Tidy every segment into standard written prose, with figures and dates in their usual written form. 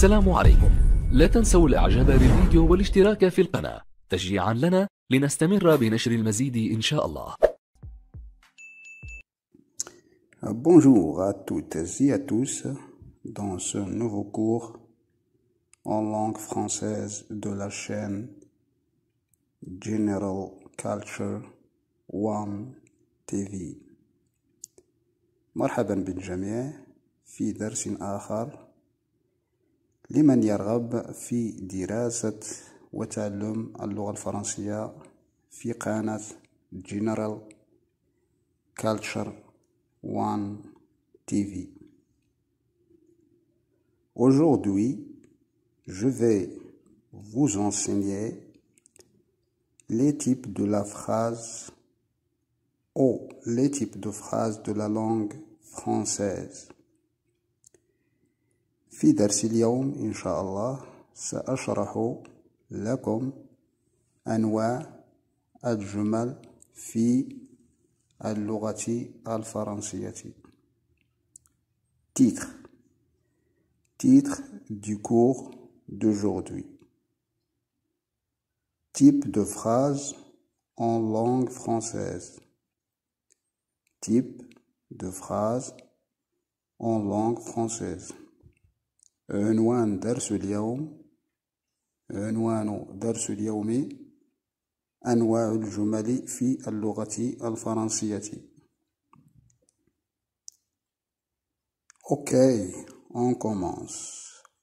السلام عليكم. لا تنسوا الإعجاب بالفيديو والاشتراك في القناة تشجيعا لنا لنستمر بنشر المزيد إن شاء الله. Bonjour à toutes et à tous dans ce nouveau cours en langue française de la chaîne General Culture One TV. مرحبا بالجميع في درس آخر لمن يرغب في دراسة وتعلم اللغة الفرنسية في قناة General Culture One TV. Aujourd'hui, je vais vous enseigner les types de la phrase ou les types de phrases de la langue française. في درس اليوم إن شاء الله سأشرح لكم أنواع الجمل في اللغة الفرنسية. Titre du cours d'aujourd'hui. Type de phrase en langue française. Type de phrase en langue française. عنوان درس اليوم أنواع الجمل في اللغة الفرنسية. Ok, on commence.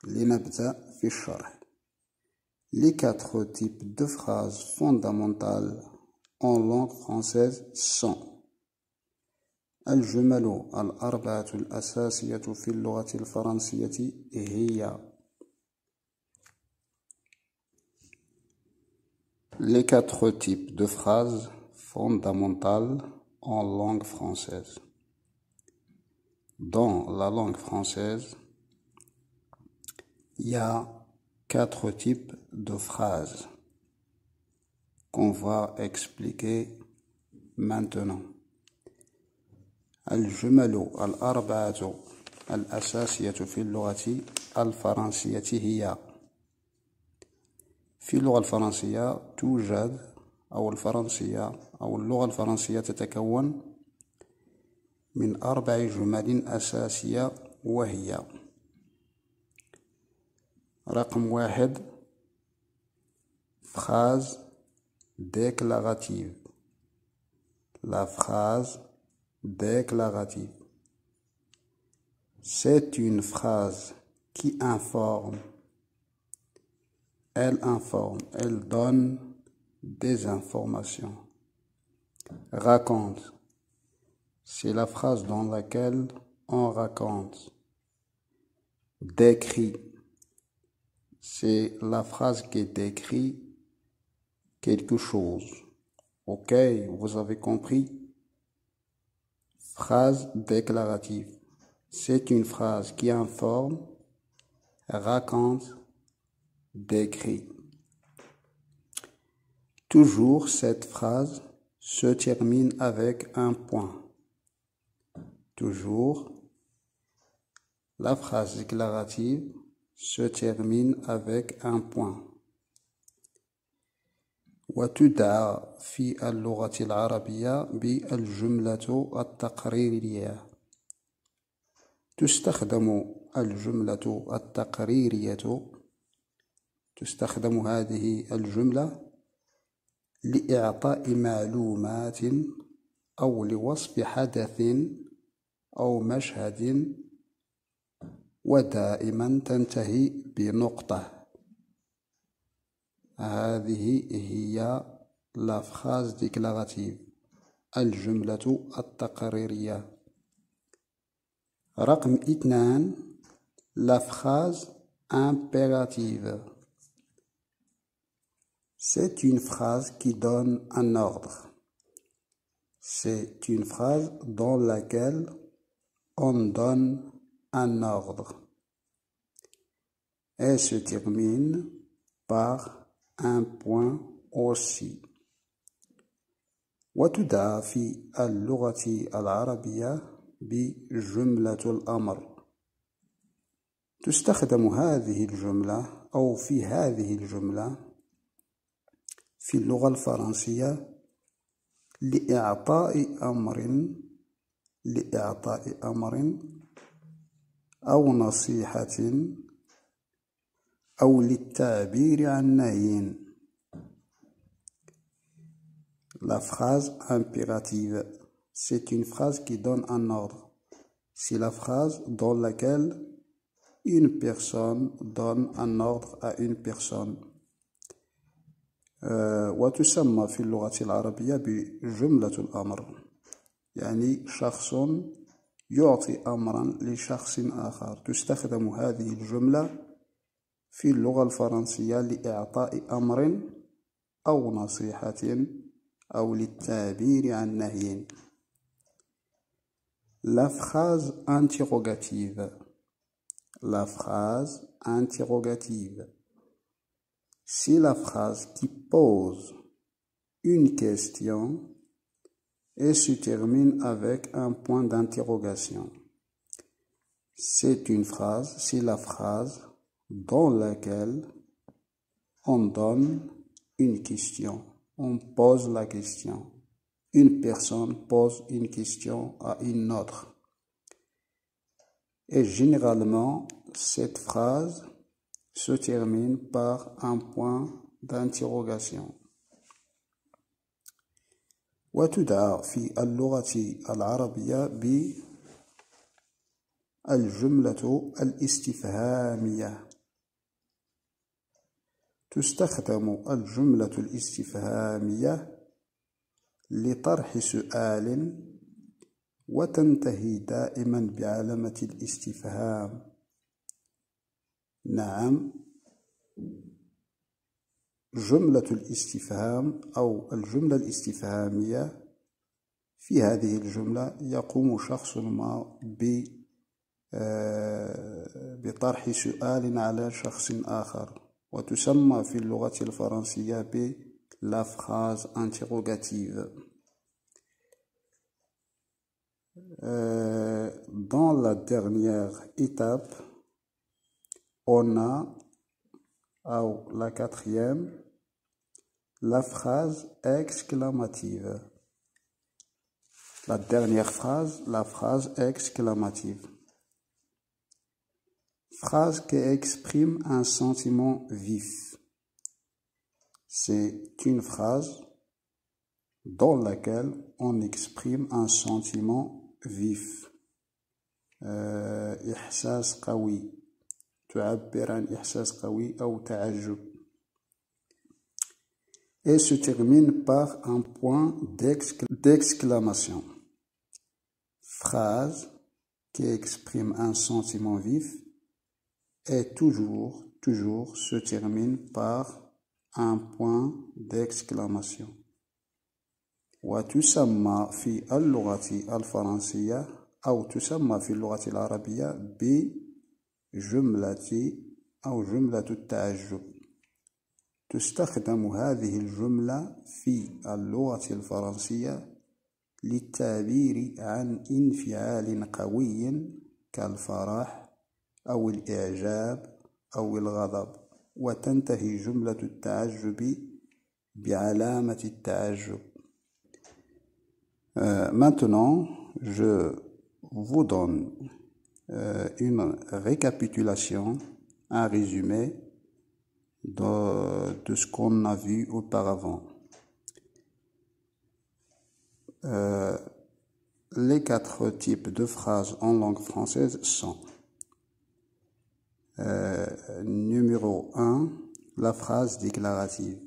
لنبدأ في الشرح. Les 4 types de phrases fondamentales en langue française sont الجمل الأربعة الأساسية في اللغة الفرنسية هي Les 4 types de phrases fondamentales en langue française. Dans la langue française, il y a 4 types de phrases qu'on va expliquer maintenant. الجمل الأربعة الأساسية في اللغة الفرنسية هي في اللغة الفرنسية توجد أو اللغة الفرنسية تتكون من 4 جمل أساسية وهي رقم 1 phrase déclarative. La phrase déclarative. C'est une phrase qui informe. Elle donne des informations. Raconte. C'est la phrase dans laquelle on raconte. Décrit. C'est la phrase qui décrit quelque chose. Ok, vous avez compris? Phrase déclarative. C'est une phrase qui informe, raconte, décrit. Toujours cette phrase se termine avec un point. Toujours la phrase déclarative se termine avec un point. وتدعى في اللغة العربية بالجملة التقريرية. تستخدم الجملة التقريرية. تستخدم هذه الجملة لإعطاء معلومات أو لوصف حدث أو مشهد ودائما تنتهي بنقطة. هذه هي la phrase déclarative. الجملة التقريرية. رقم 2 la phrase impérative. C'est une phrase qui donne un ordre. C'est une phrase dans laquelle on donne un ordre. Elle se termine par un point aussi. وتدعى في اللغة العربية بجملة الأمر. تستخدم هذه الجملة أو في هذه الجملة في اللغة الفرنسية لإعطاء أمر أو نصيحة أو للتعبير عن نهي. La phrase impérative, c'est une phrase qui donne un ordre. C'est la phrase dans laquelle une personne donne un ordre à une personne. وتسمى في اللغة العربية بجملة الأمر، يعني شخص يعطي أمرا لشخص آخر. تستخدم هذه الجملة في اللغة الفرنسية لإعطاء أمر أو نصيحة أو للتعبير عن نهي. La phrase interrogative. La phrase interrogative, c'est la phrase qui pose une question et se termine avec un point d'interrogation. C'est la phrase dans laquelle on donne une question, on pose la question. Une personne pose une question à une autre. Et généralement, cette phrase se termine par un point d'interrogation. وتدعى في اللغة العربية بالجملة الاستفهامية. تستخدم الجملة الاستفهامية لطرح سؤال وتنتهي دائما بعلامة الاستفهام. نعم، جملة الاستفهام أو الجملة الاستفهامية، في هذه الجملة يقوم شخص ما بطرح سؤال على شخص آخر، وتسمى في اللغة الفرنسية ب la phrase interrogative. Dans la dernière étape, on a, ou la quatrième, la phrase exclamative. La dernière phrase, la phrase exclamative. Phrase qui exprime un sentiment vif. C'est une phrase dans laquelle on exprime un sentiment vif. إحساس قوي، تعبر عن إحساس قوي أو تعجب. Et se termine par un point d'exclamation. Phrase qui exprime un sentiment vif et toujours se termine par un point d'exclamation. وتسمى في اللغة الفرنسية أو تسمى في اللغة العربية بجملة أو جملة التعجب. تستخدم هذه الجملة في اللغة الفرنسية للتعبير عن انفعال قوي كالفرح أو الإعجاب أو الغضب، وتنتهي جملة التعجب بعلامة التعجب. Maintenant, je vous donne une récapitulation, un résumé de ce qu'on a vu auparavant. Les 4 types de phrases en langue française sont numéro 1, la phrase déclarative.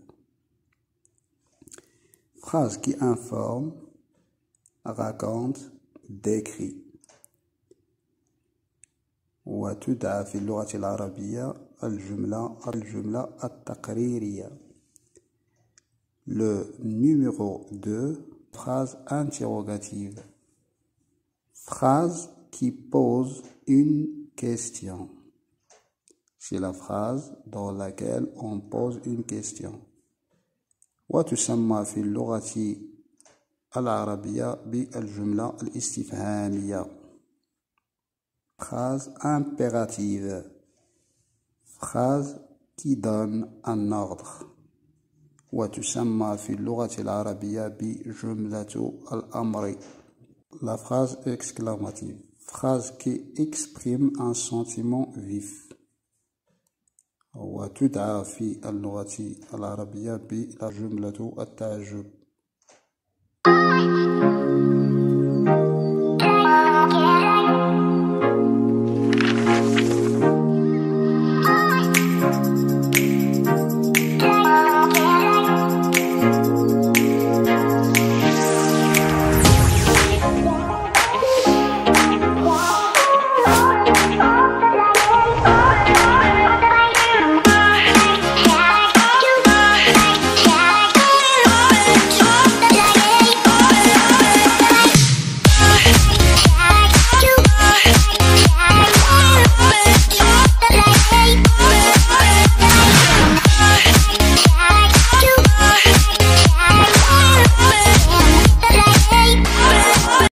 Phrase qui informe, raconte, décrit. وتدعى في اللغة العربية الجملة التقريرية. Le numéro 2, phrase interrogative. Phrase qui pose une question. C'est la phrase dans laquelle on pose une question. وتسمى في اللغة العربية بالجملة الاستفهامية. Phrase impérative. phrase qui donne un ordre وتسمى في اللغة العربية بجملة الأمر. La phrase exclamative, phrase qui exprime un sentiment vif وتدعى في اللغة العربية بجملة التعجب.